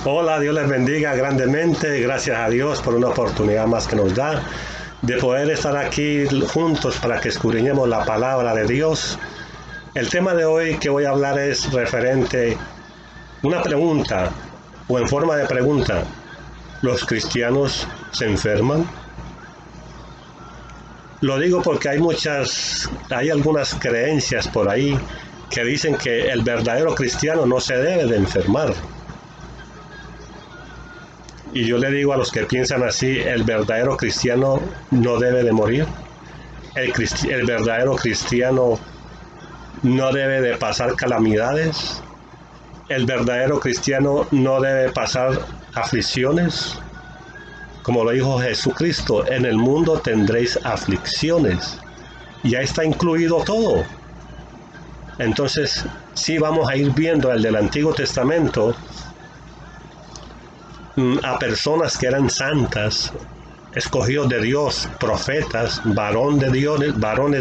Hola, Dios les bendiga grandemente. Gracias a Dios por una oportunidad más que nos da de poder estar aquí juntos para que escudriñemos la palabra de Dios. El tema de hoy que voy a hablar es referente a una pregunta o en forma de pregunta. ¿Los cristianos se enferman? Lo digo porque hay algunas creencias por ahí que dicen que el verdadero cristiano no se debe de enfermar. Y yo le digo a los que piensan así, el verdadero cristiano no debe de morir. El verdadero cristiano no debe de pasar calamidades. El verdadero cristiano no debe pasar aflicciones. Como lo dijo Jesucristo, en el mundo tendréis aflicciones. Y ahí está incluido todo. Entonces, sí vamos a ir viendo el del Antiguo Testamento a personas que eran santas, escogidos de Dios, profetas, varones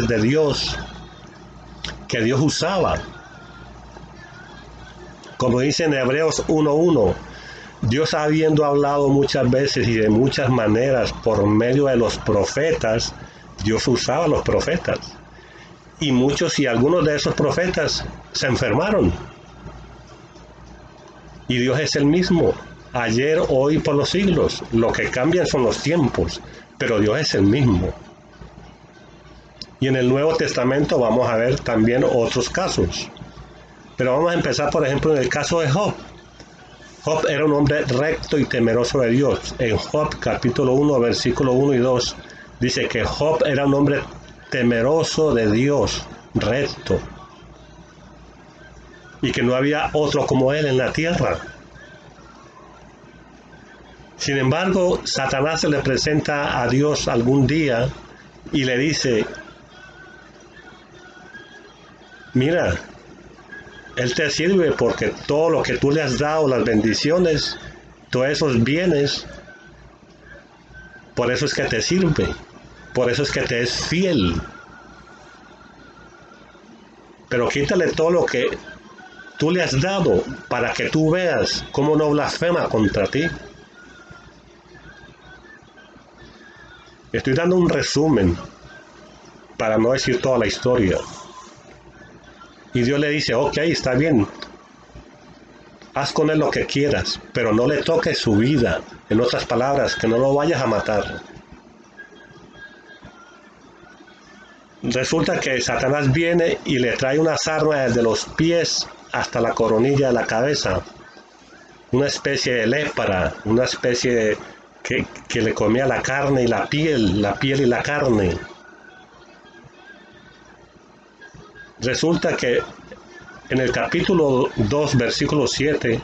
de Dios, que Dios usaba. Como dice en Hebreos 1:1, Dios habiendo hablado muchas veces y de muchas maneras por medio de los profetas, Dios usaba a los profetas. Y algunos de esos profetas se enfermaron. Y Dios es el mismo, ayer, hoy, por los siglos. Lo que cambian son los tiempos, pero Dios es el mismo. Y en el Nuevo Testamento vamos a ver también otros casos. Pero vamos a empezar, por ejemplo, en el caso de Job. Job era un hombre recto y temeroso de Dios. En Job capítulo 1, versículo 1 y 2, dice que Job era un hombre temeroso de Dios, recto, y que no había otro como él en la tierra. Sin embargo, Satanás se le presenta a Dios algún día y le dice: mira, Él te sirve porque todo lo que tú le has dado, las bendiciones, todos esos bienes, por eso es que te sirve, por eso es que te es fiel. Pero quítale todo lo que tú le has dado para que tú veas cómo no blasfema contra ti. Estoy dando un resumen para no decir toda la historia. Y Dios le dice: ok, está bien, haz con él lo que quieras, pero no le toques su vida. En otras palabras, que no lo vayas a matar. Resulta que Satanás viene y le trae una sarna desde los pies hasta la coronilla de la cabeza. Una especie de lepra, una especie que le comía la carne y la piel y la carne. Resulta que en el capítulo 2, versículo 7,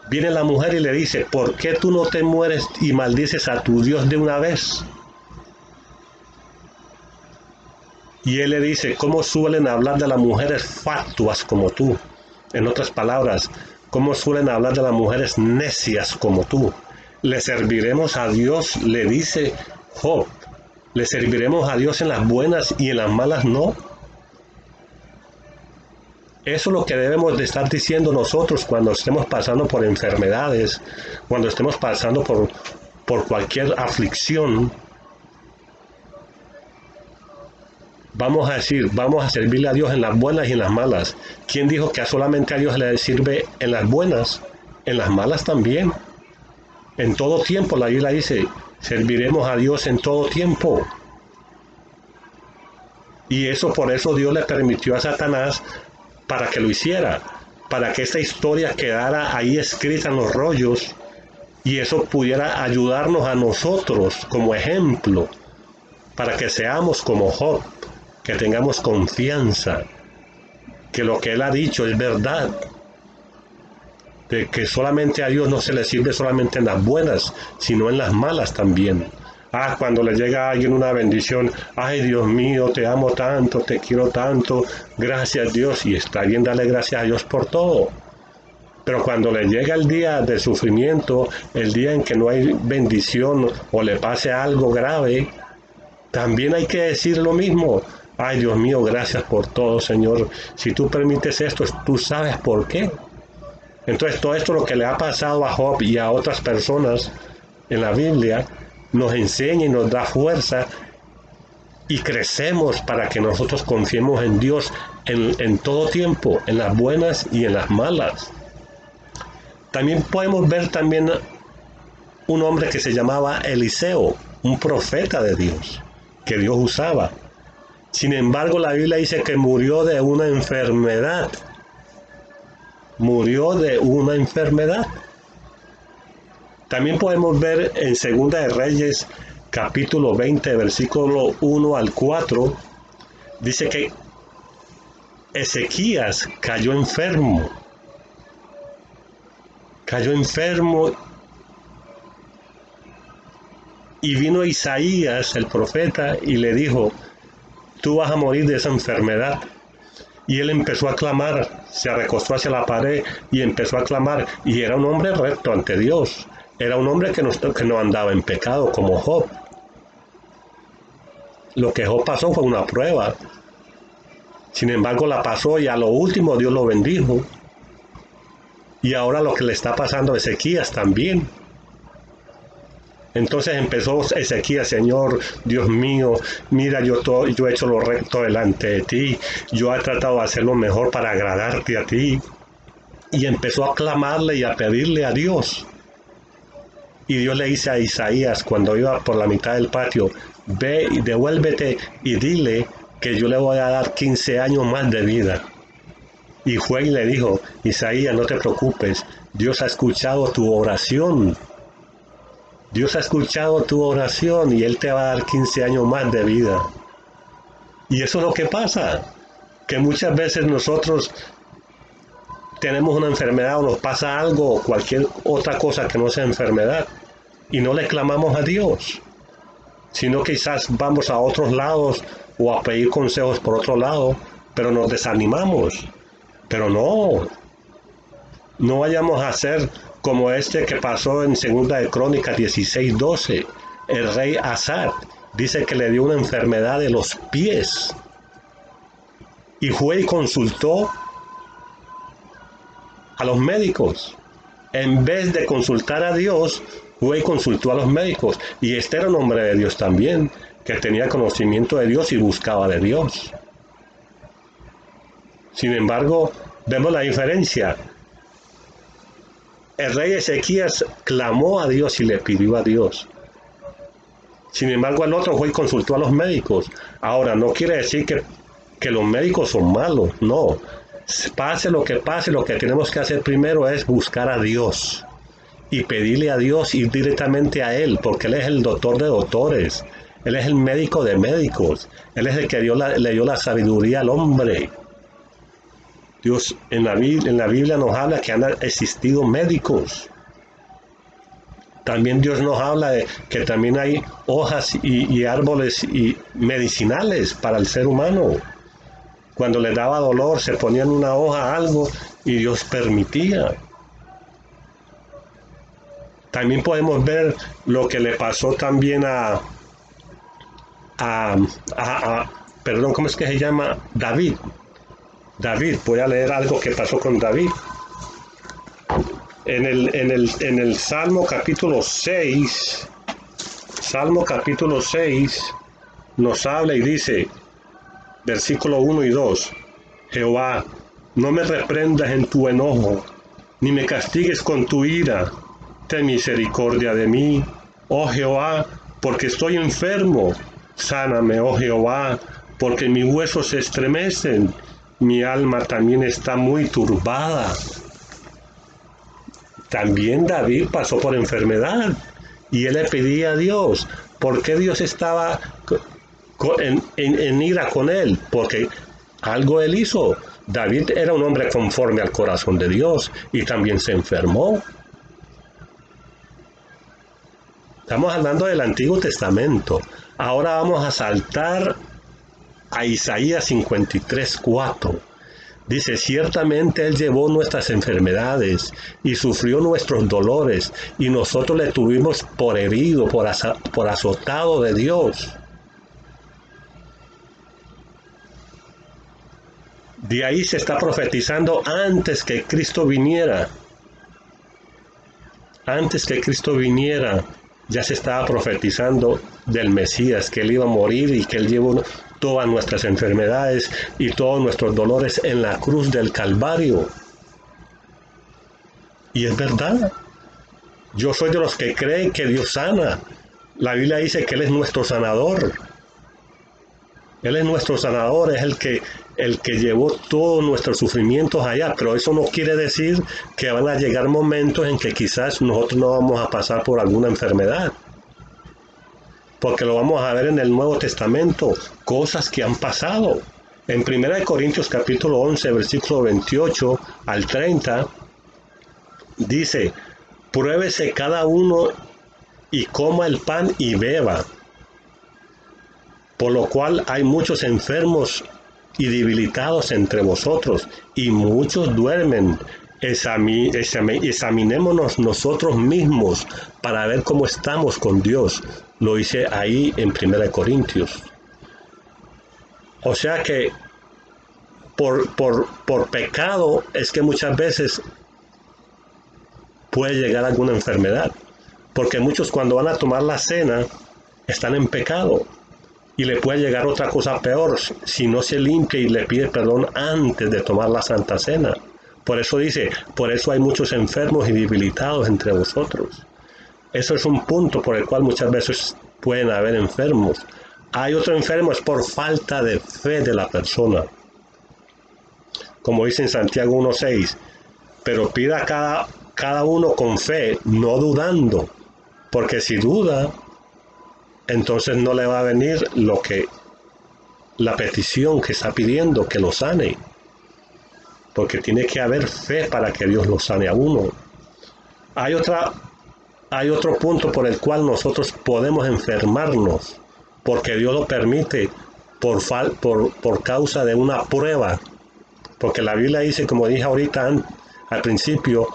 viene la mujer y le dice: ¿por qué tú no te mueres y maldices a tu Dios de una vez? Y él le dice: ¿cómo suelen hablar de las mujeres fatuas como tú? En otras palabras, ¿cómo suelen hablar de las mujeres necias como tú? ¿Le serviremos a Dios? Le dice Job. ¿Le serviremos a Dios en las buenas y en las malas no? Eso es lo que debemos de estar diciendo nosotros cuando estemos pasando por enfermedades, cuando estemos pasando por cualquier aflicción. Vamos a decir, vamos a servirle a Dios en las buenas y en las malas. ¿Quién dijo que solamente a Dios le sirve en las buenas? En las malas también. En todo tiempo, la Biblia dice: serviremos a Dios en todo tiempo. Y por eso Dios le permitió a Satanás para que lo hiciera, para que esta historia quedara ahí escrita en los rollos y eso pudiera ayudarnos a nosotros como ejemplo, para que seamos como Job, que tengamos confianza, que lo que él ha dicho es verdad, de que solamente a Dios no se le sirve solamente en las buenas, sino en las malas también. Cuando le llega a alguien una bendición: ay, Dios mío, te amo tanto, te quiero tanto, gracias Dios, y está bien darle gracias a Dios por todo. Pero cuando le llega el día de sufrimiento, el día en que no hay bendición o le pase algo grave, también hay que decir lo mismo: ay, Dios mío, gracias por todo, Señor. Si tú permites esto, tú sabes por qué. Entonces todo esto lo que le ha pasado a Job y a otras personas en la Biblia nos enseña y nos da fuerza y crecemos para que nosotros confiemos en Dios en todo tiempo, en las buenas y en las malas. También podemos ver también un hombre que se llamaba Eliseo, un profeta de Dios, que Dios usaba. Sin embargo, la Biblia dice que murió de una enfermedad. Murió de una enfermedad. También podemos ver en Segunda de Reyes, capítulo 20, versículo 1 al 4, dice que Ezequías cayó enfermo. Cayó enfermo y vino Isaías, el profeta, y le dijo, tú vas a morir de esa enfermedad. Y él empezó a clamar, se recostó hacia la pared y empezó a clamar. Y era un hombre recto ante Dios. Era un hombre que no andaba en pecado como Job. Lo que Job pasó fue una prueba. Sin embargo, la pasó y a lo último Dios lo bendijo. Y ahora lo que le está pasando a Ezequías también. Entonces empezó Ezequías, Señor, Dios mío, mira, yo he hecho lo recto delante de ti, yo he tratado de hacer lo mejor para agradarte a ti. Y empezó a clamarle y a pedirle a Dios. Y Dios le dice a Isaías, cuando iba por la mitad del patio, ve y devuélvete y dile que yo le voy a dar 15 años más de vida. Y fue y le dijo, Isaías, no te preocupes, Dios ha escuchado tu oración. Dios ha escuchado tu oración y Él te va a dar 15 años más de vida. Y eso es lo que pasa, que muchas veces nosotros tenemos una enfermedad o nos pasa algo o cualquier otra cosa que no sea enfermedad y no le clamamos a Dios, sino quizás vamos a otros lados o a pedir consejos por otro lado, pero nos desanimamos. Pero no vayamos a hacer como este que pasó en Segunda de Crónicas 16:12. El rey Asad dice que le dio una enfermedad de los pies y fue y consultó a los médicos. En vez de consultar a Dios, fue y consultó a los médicos. Y este era un hombre de Dios también, que tenía conocimiento de Dios y buscaba de Dios. Sin embargo, vemos la diferencia. El rey Ezequías clamó a Dios y le pidió a Dios. Sin embargo, el otro fue y consultó a los médicos. Ahora, no quiere decir que los médicos son malos, no. Pase, lo que tenemos que hacer primero es buscar a Dios y pedirle a Dios, ir directamente a Él, porque Él es el doctor de doctores, Él es el médico de médicos, Él es el que le dio la sabiduría al hombre. Dios en la Biblia nos habla que han existido médicos. También Dios nos habla de que también hay hojas y árboles y medicinales para el ser humano. Cuando le daba dolor se ponían una hoja, algo, y Dios permitía. También podemos ver lo que le pasó también perdón, ¿cómo es que se llama? David. Voy a leer algo que pasó con David. En el Salmo capítulo 6, nos habla y dice, versículo 1 y 2, Jehová, no me reprendas en tu enojo, ni me castigues con tu ira. Ten misericordia de mí, oh Jehová, porque estoy enfermo. Sáname, oh Jehová, porque mis huesos se estremecen. Mi alma también está muy turbada. También David pasó por enfermedad y él le pedía a Dios. ¿Por qué Dios estaba en ira con él? Porque algo él hizo. David era un hombre conforme al corazón de Dios y también se enfermó. Estamos hablando del Antiguo Testamento. Ahora vamos a saltar a Isaías 53:4. Dice, ciertamente Él llevó nuestras enfermedades y sufrió nuestros dolores, y nosotros le tuvimos por herido, por azotado de Dios. De ahí se está profetizando antes que Cristo viniera. Antes que Cristo viniera, ya se estaba profetizando del Mesías, que Él iba a morir y que Él llevó todas nuestras enfermedades y todos nuestros dolores en la cruz del Calvario. Y es verdad. Yo soy de los que creen que Dios sana. La Biblia dice que Él es nuestro sanador. Él es nuestro sanador, es el que llevó todos nuestros sufrimientos allá, pero eso no quiere decir que van a llegar momentos en que quizás nosotros no vamos a pasar por alguna enfermedad. Porque lo vamos a ver en el Nuevo Testamento, cosas que han pasado. En 1 Corintios capítulo 11, versículo 28 al 30, dice, pruébese cada uno y coma el pan y beba, por lo cual hay muchos enfermos y debilitados entre vosotros, y muchos duermen. Examinémonos nosotros mismos para ver cómo estamos con Dios. Lo hice ahí en 1 Corintios. O sea que por pecado es que muchas veces puede llegar alguna enfermedad. Porque muchos cuando van a tomar la cena están en pecado. Y le puede llegar otra cosa peor si no se limpia y le pide perdón antes de tomar la Santa Cena. Por eso dice, por eso hay muchos enfermos y debilitados entre vosotros. Eso es un punto por el cual muchas veces pueden haber enfermos. Hay otro enfermo, es por falta de fe de la persona. Como dice en Santiago 1:6, pero pida cada uno con fe, no dudando, porque si duda, entonces no le va a venir la petición que está pidiendo, que lo sane. Porque tiene que haber fe para que Dios lo sane a uno. Hay otro punto por el cual nosotros podemos enfermarnos, porque Dios lo permite por causa de una prueba. Porque la Biblia dice, como dije ahorita al principio,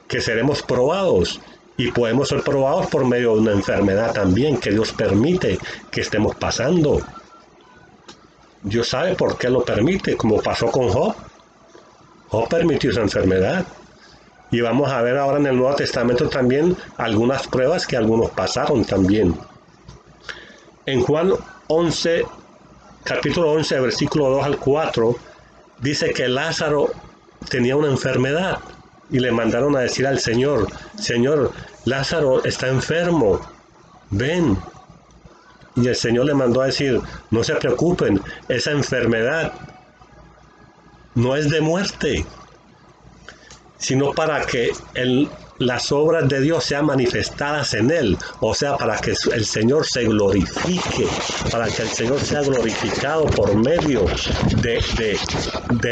que seremos probados. Y podemos ser probados por medio de una enfermedad también, que Dios permite que estemos pasando. Dios sabe por qué lo permite, como pasó con Job. Job permitió esa enfermedad. Y vamos a ver ahora en el Nuevo Testamento también algunas pruebas que algunos pasaron también. En Juan 11, capítulo 11, versículo 2 al 4, dice que Lázaro tenía una enfermedad. Y le mandaron a decir al Señor, Señor, Lázaro está enfermo, ven. Y el Señor le mandó a decir, no se preocupen, esa enfermedad no es de muerte, sino para que las obras de Dios sean manifestadas en él, o sea, para que el Señor se glorifique, para que el Señor sea glorificado por medio de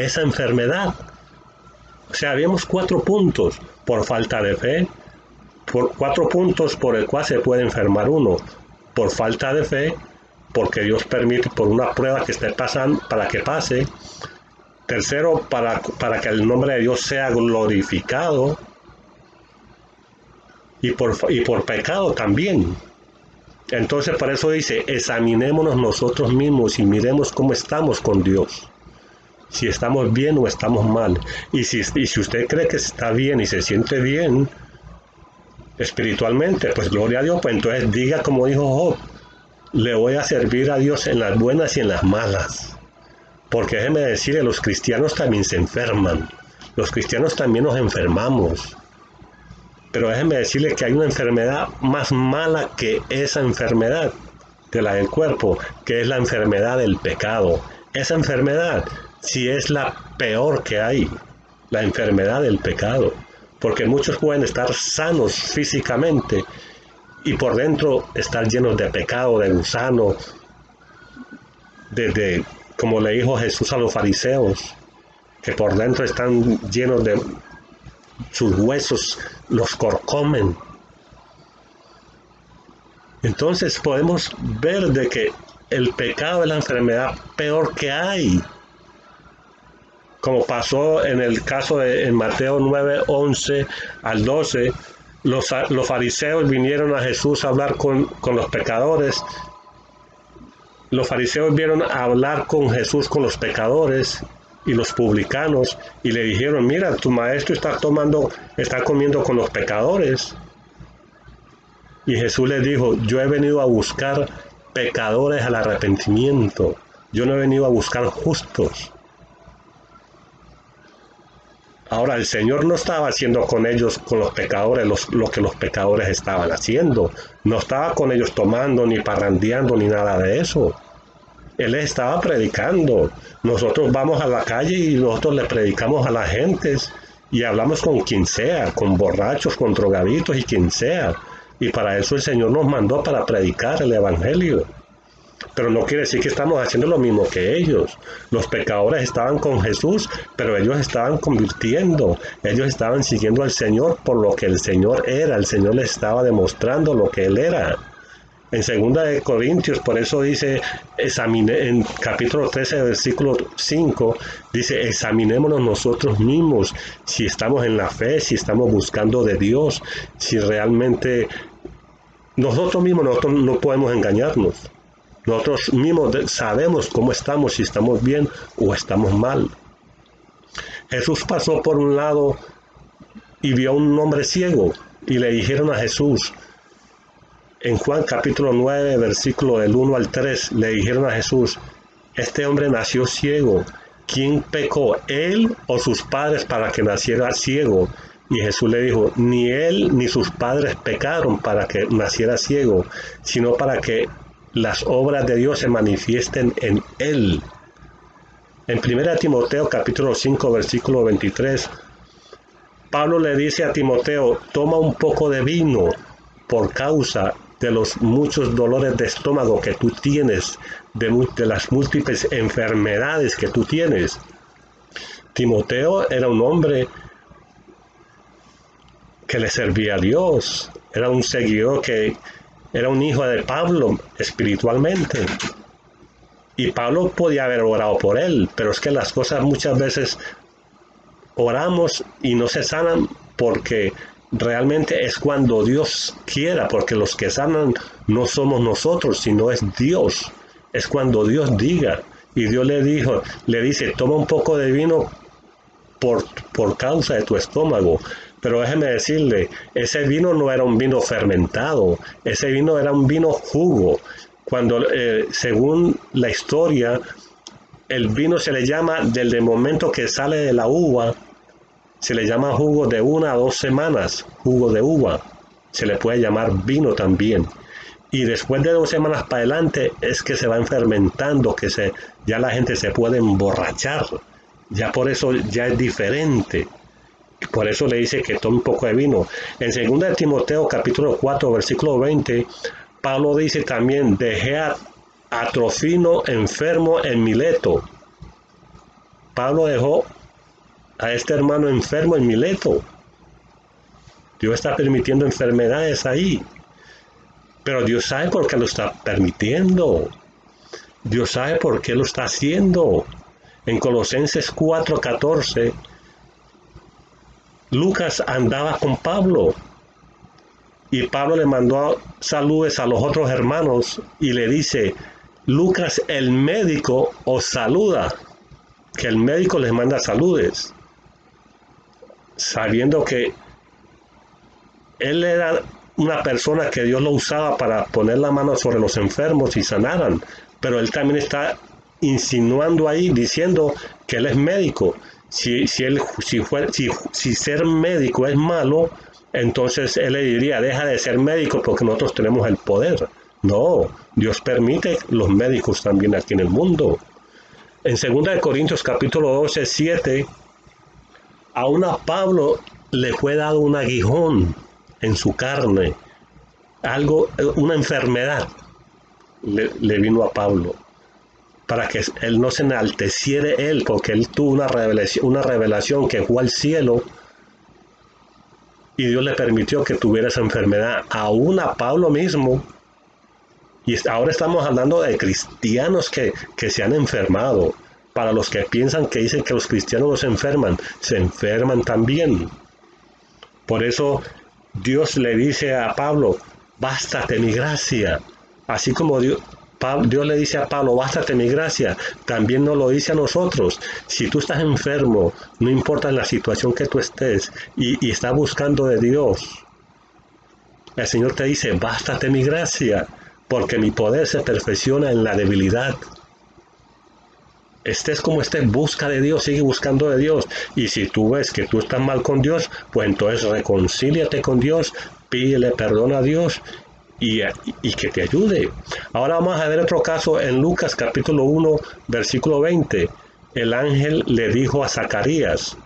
esa enfermedad. O sea, vemos 4 puntos por falta de fe, 4 puntos por el cual se puede enfermar uno, por falta de fe, porque Dios permite por una prueba que esté pasando para que pase. Tercero, para que el nombre de Dios sea glorificado, y por pecado también. Entonces, por eso dice, examinémonos nosotros mismos y miremos cómo estamos con Dios. Si estamos bien o estamos mal. Y si usted cree que está bien y se siente bien espiritualmente, pues gloria a Dios, pues entonces diga como dijo Job, le voy a servir a Dios en las buenas y en las malas. Porque déjeme decirle, los cristianos también se enferman. Los cristianos también nos enfermamos. Pero déjeme decirle que hay una enfermedad más mala que esa enfermedad de la del cuerpo, que es la enfermedad del pecado. Esa enfermedad sí es la peor que hay, la enfermedad del pecado. Porque muchos pueden estar sanos físicamente y por dentro estar llenos de pecado, de gusano, como le dijo Jesús a los fariseos, que por dentro están llenos de sus huesos, los corcomen. Entonces podemos ver de que el pecado es la enfermedad peor que hay. Como pasó en el caso en Mateo 9, 11 al 12, los fariseos vinieron a Jesús a hablar con los pecadores. Los fariseos vieron a hablar con Jesús con los pecadores y los publicanos y le dijeron, mira, tu maestro está comiendo con los pecadores. Y Jesús les dijo, yo he venido a buscar pecadores al arrepentimiento. Yo no he venido a buscar justos. Ahora, el Señor no estaba haciendo con ellos, con los pecadores, lo que los pecadores estaban haciendo. No estaba con ellos tomando, ni parrandeando, ni nada de eso. Él estaba predicando. Nosotros vamos a la calle y nosotros le predicamos a las gentes y hablamos con quien sea, con borrachos, con drogaditos y quien sea. Y para eso el Señor nos mandó para predicar el Evangelio. Pero no quiere decir que estamos haciendo lo mismo que ellos. Los pecadores estaban con Jesús, pero ellos estaban convirtiendo. Ellos estaban siguiendo al Señor por lo que el Señor era. El Señor les estaba demostrando lo que Él era. En 2 de Corintios, por eso dice, en capítulo 13, versículo 5, dice, examinémonos nosotros mismos, si estamos en la fe, si estamos buscando de Dios, si realmente nosotros no podemos engañarnos. Nosotros mismos sabemos cómo estamos, si estamos bien o estamos mal. Jesús pasó por un lado y vio a un hombre ciego y le dijeron a Jesús, en Juan capítulo 9, versículo del 1 al 3, le dijeron a Jesús, este hombre nació ciego. ¿Quién pecó, él o sus padres para que naciera ciego? Y Jesús le dijo, ni él ni sus padres pecaron para que naciera ciego, sino para que las obras de Dios se manifiesten en él. En 1 Timoteo capítulo 5, versículo 23, Pablo le dice a Timoteo, toma un poco de vino por causa de los muchos dolores de estómago que tú tienes, de las múltiples enfermedades que tú tienes. Timoteo era un hombre que le servía a Dios, era un seguidor que era un hijo de Pablo espiritualmente. Y Pablo podía haber orado por él, pero es que las cosas muchas veces oramos y no se sanan porque realmente es cuando Dios quiera, porque los que sanan no somos nosotros, sino es Dios. Es cuando Dios diga. Y Dios le dice, toma un poco de vino por causa de tu estómago. Pero déjeme decirle, ese vino no era un vino fermentado, ese vino era un vino jugo. Cuando, según la historia, el vino se le llama, desde el momento que sale de la uva, se le llama jugo de 1 a 2 semanas, jugo de uva. Se le puede llamar vino también. Y después de 2 semanas para adelante es que se van fermentando, ya la gente se puede emborrachar. Ya por eso ya es diferente. Por eso le dice que tome un poco de vino. En 2 de Timoteo capítulo 4, versículo 20, Pablo dice también, dejé a Trofimo enfermo en Mileto. Pablo dejó a este hermano enfermo en Mileto. Dios está permitiendo enfermedades ahí. Pero Dios sabe por qué lo está permitiendo. Dios sabe por qué lo está haciendo. En Colosenses 4:14, Lucas andaba con Pablo. Y Pablo le mandó saludos a los otros hermanos y le dice, Lucas el médico os saluda. Que el médico les manda saludes. Sabiendo que él era una persona que Dios lo usaba para poner la mano sobre los enfermos y sanaran. Pero él también está insinuando ahí, diciendo que él es médico. Si ser médico es malo, entonces él le diría, deja de ser médico porque nosotros tenemos el poder. No, Dios permite los médicos también aquí en el mundo. En 2 de Corintios capítulo 12, 7, aún a Pablo le fue dado un aguijón en su carne. Una enfermedad le vino a Pablo. Para que él no se enalteciera él, porque él tuvo una revelación que fue al cielo y Dios le permitió que tuviera esa enfermedad, aún a Pablo mismo. Y ahora estamos hablando de cristianos que se han enfermado. Para los que piensan que dicen que los cristianos no se enferman también. Por eso Dios le dice a Pablo, bástate mi gracia. Así como Dios le dice a Pablo, bástate mi gracia, también nos lo dice a nosotros. Si tú estás enfermo, no importa la situación que tú estés y estás buscando de Dios, El Señor te dice, bástate mi gracia, porque mi poder se perfecciona en la debilidad. Estés como estés, busca de Dios, sigue buscando de Dios. Y si tú ves que tú estás mal con Dios, pues entonces reconcíliate con Dios, pídele perdón a Dios y que te ayude. Ahora vamos a ver otro caso en Lucas capítulo 1, versículo 20. El ángel le dijo a Zacarías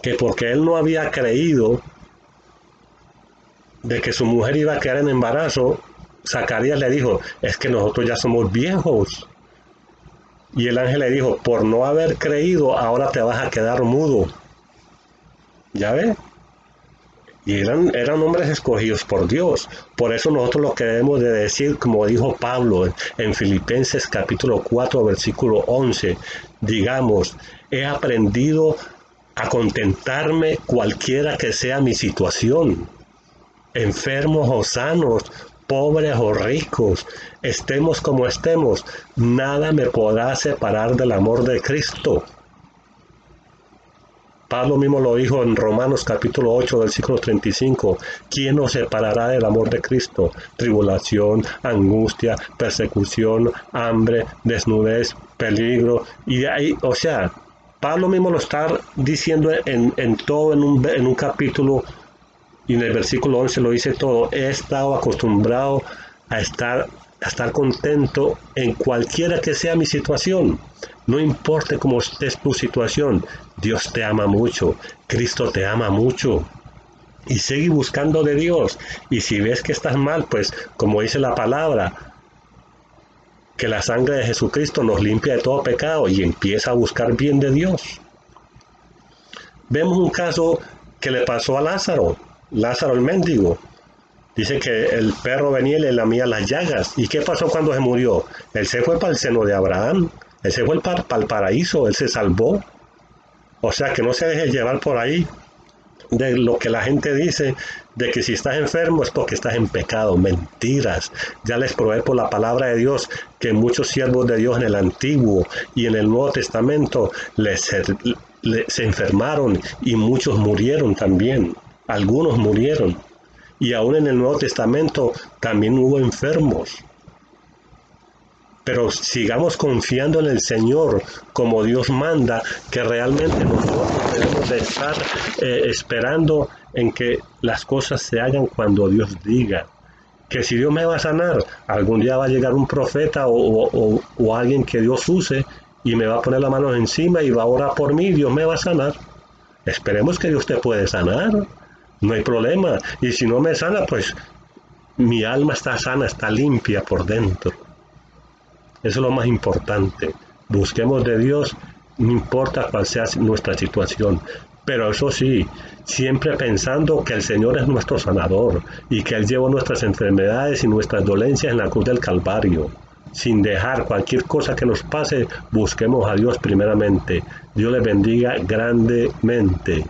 que porque él no había creído de que su mujer iba a quedar en embarazo, Zacarías le dijo, es que nosotros ya somos viejos. Y el ángel le dijo, por no haber creído, ahora te vas a quedar mudo. ¿Ya ves? Y eran hombres escogidos por Dios. Por eso nosotros lo que debemos de decir, como dijo Pablo en Filipenses capítulo 4, versículo 11, digamos, he aprendido a contentarme cualquiera que sea mi situación, enfermos o sanos, pobres o ricos, estemos como estemos, nada me podrá separar del amor de Cristo. Pablo mismo lo dijo en Romanos capítulo 8, versículo 35. ¿Quién nos separará del amor de Cristo? Tribulación, angustia, persecución, hambre, desnudez, peligro. Y ahí, o sea, Pablo mismo lo está diciendo en todo en un capítulo, y en el versículo 11 lo dice todo. He estado acostumbrado a estar contento en cualquiera que sea mi situación. No importa cómo estés tu situación, Dios te ama mucho, Cristo te ama mucho. Y sigue buscando de Dios. Y si ves que estás mal, pues como dice la palabra, que la sangre de Jesucristo nos limpia de todo pecado y empieza a buscar bien de Dios. Vemos un caso que le pasó a Lázaro, Lázaro el mendigo. Dice que el perro venía y le lamía las llagas. ¿Y qué pasó cuando se murió? Él se fue para el seno de Abraham. Él se fue para el paraíso. Él se salvó. O sea, que no se deje llevar por ahí de lo que la gente dice, de que si estás enfermo es porque estás en pecado. Mentiras. Ya les probé por la palabra de Dios que muchos siervos de Dios en el Antiguo y en el Nuevo Testamento se enfermaron y muchos murieron también. Algunos murieron. Y aún en el Nuevo Testamento también hubo enfermos. Pero sigamos confiando en el Señor como Dios manda, que realmente nosotros debemos de estar esperando en que las cosas se hagan cuando Dios diga. Que si Dios me va a sanar, algún día va a llegar un profeta o alguien que Dios use y me va a poner las manos encima y va a orar por mí y Dios me va a sanar. Esperemos que Dios te puede sanar. No hay problema. Y si no me sana, pues mi alma está sana, está limpia por dentro. Eso es lo más importante. Busquemos de Dios, no importa cuál sea nuestra situación. Pero eso sí, siempre pensando que el Señor es nuestro sanador y que Él llevó nuestras enfermedades y nuestras dolencias en la cruz del Calvario. Sin dejar cualquier cosa que nos pase, busquemos a Dios primeramente. Dios les bendiga grandemente.